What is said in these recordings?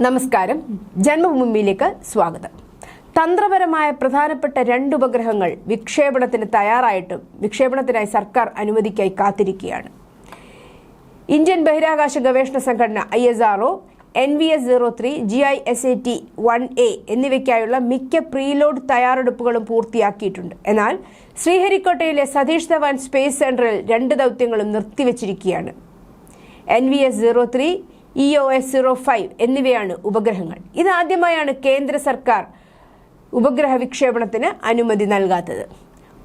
നമസ്കാരം. ജന്മഭൂമിയിലേക്ക് സ്വാഗതം. തന്ത്രപരമായ പ്രധാനപ്പെട്ട 2 ഉപഗ്രഹങ്ങൾ വിക്ഷേപണത്തിന് തയ്യാറായിട്ടും വിക്ഷേപണത്തിനായി സർക്കാർ അനുമതിക്കായി കാത്തിരിക്കുകയാണ്. ഇന്ത്യൻ ബഹിരാകാശ ഗവേഷണ സംഘടന ISRO, NVS-03, GISAT-1A എന്നിവയ്ക്കായുള്ള മിക്ക പ്രീലോഡ് തയ്യാറെടുപ്പുകളും പൂർത്തിയാക്കിയിട്ടുണ്ട്. എന്നാൽ ശ്രീഹരിക്കോട്ടയിലെ സതീഷ് ധവാൻ സ്പേസ് സെന്ററിൽ 2 ദൗത്യങ്ങളും നിർത്തിവച്ചിരിക്കുകയാണ്. NVS-03, EOS-05 എന്നിവയാണ് ഉപഗ്രഹങ്ങൾ. ഇതാദ്യമായാണ് കേന്ദ്ര സർക്കാർ ഉപഗ്രഹ വിക്ഷേപണത്തിന് അനുമതി നൽകാത്തത്.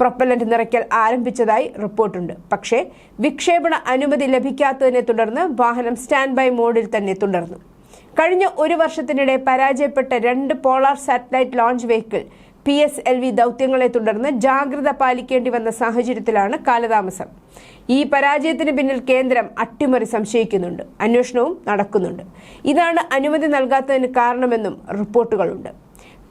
പ്രൊപ്പല്ലന്റ് നിറയ്ക്കൽ ആരംഭിച്ചതായി റിപ്പോർട്ടുണ്ട്. പക്ഷേ വിക്ഷേപണ അനുമതി ലഭിക്കാത്തതിനെ തുടർന്ന് വാഹനം സ്റ്റാൻഡ് ബൈ മോഡിൽ തന്നെ തുടർന്നു. കഴിഞ്ഞ 1 വർഷത്തിനിടെ പരാജയപ്പെട്ട 2 polar satellite launch vehicle PSLV ദൗത്യങ്ങളെ തുടർന്ന് ജാഗ്രത പാലിക്കേണ്ടി വന്ന സാഹചര്യത്തിലാണ് കാലതാമസം. ഈ പരാജയത്തിന് പിന്നിൽ കേന്ദ്രം അട്ടിമറി സംശയിക്കുന്നുണ്ട്. അന്വേഷണവും നടക്കുന്നുണ്ട്. ഇതാണ് അനുമതി നൽകാത്തതിന് കാരണമെന്നും റിപ്പോർട്ടുകളുണ്ട്.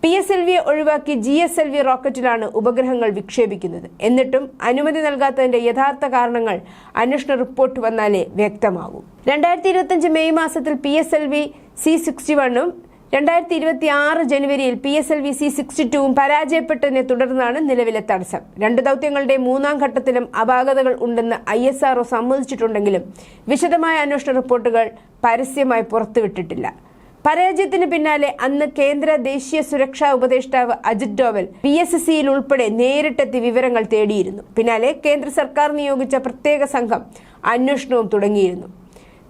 PSLVയെ ഒഴിവാക്കി GSLV റോക്കറ്റിലാണ് ഉപഗ്രഹങ്ങൾ വിക്ഷേപിക്കുന്നത്. എന്നിട്ടും അനുമതി നൽകാത്തതിന്റെ യഥാർത്ഥ കാരണങ്ങൾ അന്വേഷണ റിപ്പോർട്ട് വന്നാലേ വ്യക്തമാകൂ. 2025 മെയ് മാസത്തിൽ PSLV C-61ഉം 2026 ജനുവരിയിൽ PSLV C-62ഉം പരാജയപ്പെട്ടതിനെ തുടർന്നാണ് നിലവിലെ തടസ്സം. 2 ദൗത്യങ്ങളുടെ 3ാം ഘട്ടത്തിലും അപാകതകൾ ഉണ്ടെന്ന് ISRO സമ്മതിച്ചിട്ടുണ്ടെങ്കിലും വിശദമായ അന്വേഷണ റിപ്പോർട്ടുകൾ പരസ്യമായി പുറത്തുവിട്ടിട്ടില്ല. പരാജയത്തിന് പിന്നാലെ അന്ന് കേന്ദ്ര ദേശീയ സുരക്ഷാ ഉപദേഷ്ടാവ് അജിത് ഡോവൽ PSC-യിൽ ഉൾപ്പെടെ നേരിട്ടെത്തി വിവരങ്ങൾ തേടിയിരുന്നു. പിന്നാലെ കേന്ദ്ര സർക്കാർ നിയോഗിച്ച പ്രത്യേക സംഘം അന്വേഷണവും തുടങ്ങിയിരുന്നു.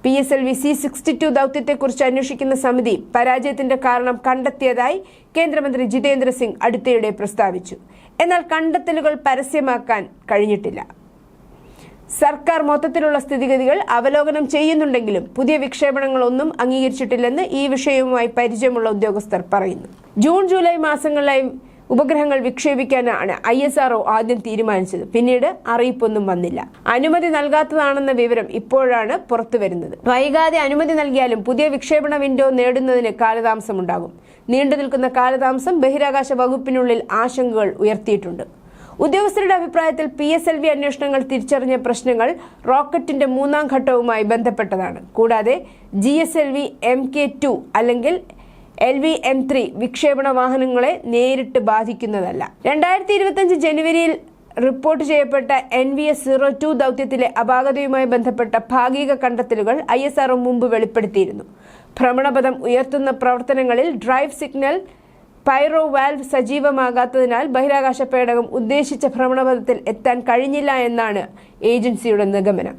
PSLV C-62 ദൗത്യത്തെക്കുറിച്ച് അന്വേഷിക്കുന്ന സമിതി പരാജയത്തിന്റെ കാരണം കണ്ടെത്തിയതായി കേന്ദ്രമന്ത്രി ജിതേന്ദ്ര സിംഗ് അടുത്തിടെ പ്രസ്താവിച്ചു. എന്നാൽ കണ്ടെത്തലുകൾ പരസ്യമാക്കാൻ കഴിഞ്ഞിട്ടില്ല. സർക്കാർ മൊത്തത്തിലുള്ള സ്ഥിതിഗതികൾ അവലോകനം ചെയ്യുന്നുണ്ടെങ്കിലും പുതിയ വിക്ഷേപണങ്ങളൊന്നും അംഗീകരിച്ചിട്ടില്ലെന്ന് ഈ വിഷയവുമായി പരിചയമുള്ള ഉദ്യോഗസ്ഥർ പറയുന്നു. ജൂൺ ജൂലൈ മാസങ്ങളിലായി ഉപഗ്രഹങ്ങൾ വിക്ഷേപിക്കാനാണ് ISRO ആദ്യം തീരുമാനിച്ചത്. പിന്നീട് അറിയിപ്പൊന്നും വന്നില്ല. അനുമതി നൽകാത്തതാണെന്ന വിവരം ഇപ്പോഴാണ് പുറത്തുവരുന്നത്. വൈകാതെ അനുമതി നൽകിയാലും പുതിയ വിക്ഷേപണ വിൻഡോ നേടുന്നതിന് കാലതാമസമുണ്ടാകും. നീണ്ടുനിൽക്കുന്ന കാലതാമസം ബഹിരാകാശ വകുപ്പിനുള്ളിൽ ആശങ്കകൾ ഉയർത്തിയിട്ടുണ്ട്. ഉദ്യോഗസ്ഥരുടെ അഭിപ്രായത്തിൽ PSLV അന്വേഷണങ്ങൾ തിരിച്ചറിഞ്ഞ പ്രശ്നങ്ങൾ റോക്കറ്റിന്റെ 3ാം ഘട്ടവുമായി ബന്ധപ്പെട്ടതാണ്. കൂടാതെ GSLV Mk2 അല്ലെങ്കിൽ LV-M3 വിക്ഷേപണ വാഹനങ്ങളെ നേരിട്ട് ബാധിക്കുന്നതല്ല. 2025 ജനുവരിയിൽ റിപ്പോർട്ട് ചെയ്യപ്പെട്ട NVS-02 ദൗത്യത്തിലെ അപാകതയുമായി ബന്ധപ്പെട്ട ഭാഗിക കണ്ടെത്തലുകൾ ISRO മുമ്പ് വെളിപ്പെടുത്തിയിരുന്നു. ഭ്രമണപഥം ഉയർത്തുന്ന പ്രവർത്തനങ്ങളിൽ ഡ്രൈവ് സിഗ്നൽ പൈറോ വാൽവ് സജീവമാകാത്തതിനാൽ ബഹിരാകാശ പേടകം ഉദ്ദേശിച്ച ഭ്രമണപഥത്തിൽ എത്താൻ കഴിഞ്ഞില്ല എന്നാണ് ഏജൻസിയുടെ നിഗമനം.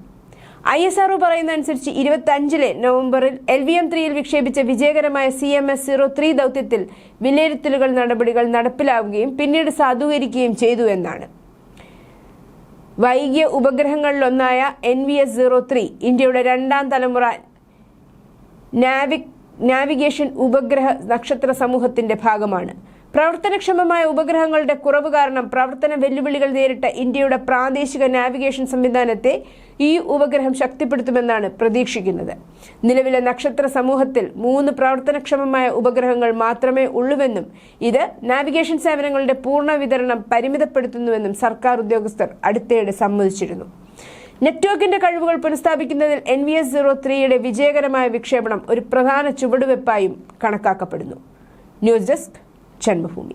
ISRO പറയുന്നതനുസരിച്ച് 25 നവംബറിൽ LV-M3യിൽ വിക്ഷേപിച്ച വിജയകരമായ CMS-03 ദൗത്യത്തിൽ വിലയിരുത്തലുകൾ നടപടികൾ നടപ്പിലാവുകയും പിന്നീട് സാധൂകരിക്കുകയും ചെയ്തു എന്നാണ്. വൈകിയ ഉപഗ്രഹങ്ങളിലൊന്നായ NVS-03 ഇന്ത്യയുടെ 2ാം തലമുറ നാവിഗേഷൻ ഉപഗ്രഹ നക്ഷത്ര സമൂഹത്തിന്റെ ഭാഗമാണ്. പ്രവർത്തനക്ഷമമായ ഉപഗ്രഹങ്ങളുടെ കുറവ് കാരണം പ്രവർത്തന വെല്ലുവിളികൾ നേരിട്ട ഇന്ത്യയുടെ പ്രാദേശിക നാവിഗേഷൻ സംവിധാനത്തെ ഈ ഉപഗ്രഹം ശക്തിപ്പെടുത്തുമെന്നാണ് പ്രതീക്ഷിക്കുന്നത്. നിലവിലെ നക്ഷത്ര സമൂഹത്തിൽ 3 പ്രവർത്തനക്ഷമമായ ഉപഗ്രഹങ്ങൾ മാത്രമേ ഉള്ളൂവെന്നും ഇത് നാവിഗേഷൻ സേവനങ്ങളുടെ പൂർണ്ണ വിതരണം പരിമിതപ്പെടുത്തുന്നുവെന്നും സർക്കാർ ഉദ്യോഗസ്ഥർ അടുത്തിടെ സമ്മതിച്ചിരുന്നു. നെറ്റ്വർക്കിന്റെ കഴിവുകൾ പുനഃസ്ഥാപിക്കുന്നതിൽ NVS-03യുടെ വിജയകരമായ വിക്ഷേപണം ഒരു പ്രധാന ചുവടുവെപ്പായും കണക്കാക്കപ്പെടുന്നു. News desk Janmabhumi.